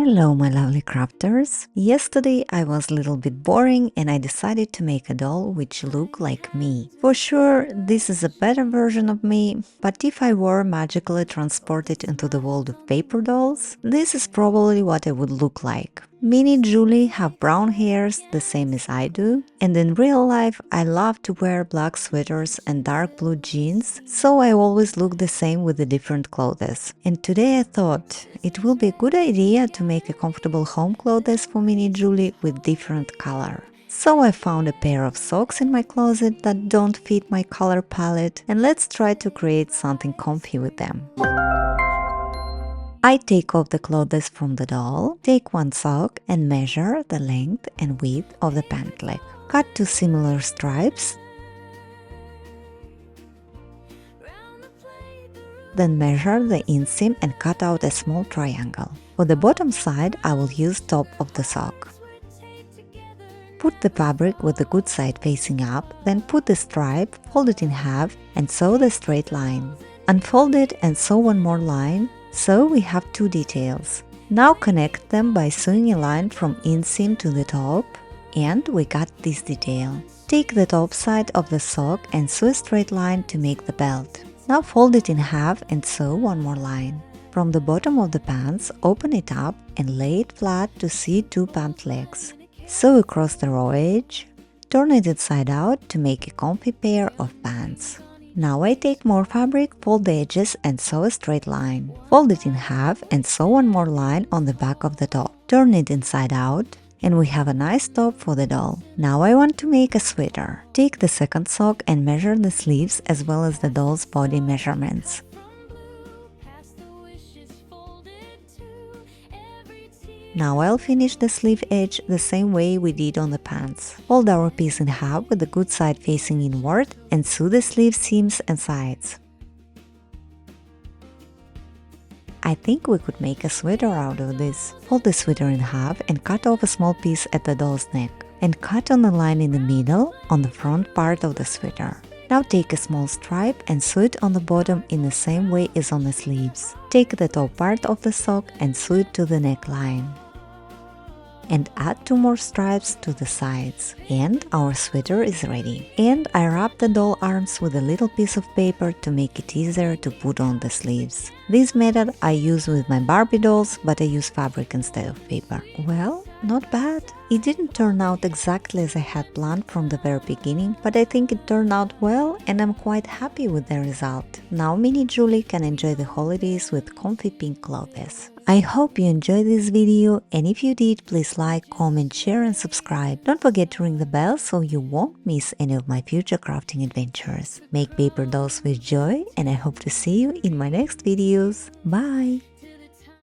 Hello my lovely crafters! Yesterday I was a little bit boring and I decided to make a doll which looked like me. For sure this is a better version of me, but if I were magically transported into the world of paper dolls, this is probably what I would look like. Minnie Julie have brown hairs the same as I do, and in real life I love to wear black sweaters and dark blue jeans, so I always look the same with the different clothes. And today I thought it will be a good idea to make a comfortable home clothes for Minnie Julie with different color. So I found a pair of socks in my closet that don't fit my color palette, and let's try to create something comfy with them. I take off the clothes from the doll, take one sock and measure the length and width of the pant leg. Cut two similar stripes, then measure the inseam and cut out a small triangle. For the bottom side I will use top of the sock. Put the fabric with the good side facing up, then put the stripe, fold it in half and sew the straight line. Unfold it and sew one more line, so we have two details. Now connect them by sewing a line from inseam to the top, and we got this detail. Take the top side of the sock and sew a straight line to make the belt. Now fold it in half and sew one more line. From the bottom of the pants, open it up and lay it flat to see two pant legs. Sew across the raw edge, turn it inside out to make a comfy pair of pants. Now I take more fabric, fold the edges and sew a straight line. Fold it in half and sew one more line on the back of the top. Turn it inside out and we have a nice top for the doll. Now I want to make a sweater. Take the second sock and measure the sleeves as well as the doll's body measurements. Now I'll finish the sleeve edge the same way we did on the pants. Fold our piece in half with the good side facing inward and sew the sleeve seams and sides. I think we could make a sweater out of this. Fold the sweater in half and cut off a small piece at the doll's neck. And cut on the line in the middle on the front part of the sweater. Now take a small stripe and sew it on the bottom in the same way as on the sleeves. Take the top part of the sock and sew it to the neckline. And add two more stripes to the sides. And our sweater is ready. And I wrap the doll arms with a little piece of paper to make it easier to put on the sleeves. This method I use with my Barbie dolls, but I use fabric instead of paper. Well, not bad. It didn't turn out exactly as I had planned from the very beginning, but I think it turned out well and I'm quite happy with the result. Now Minnie Julie can enjoy the holidays with comfy pink clothes. I hope you enjoyed this video, and if you did, please like, comment, share and subscribe. Don't forget to ring the bell so you won't miss any of my future crafting adventures. Make paper dolls with joy, and I hope to see you in my next videos. Bye!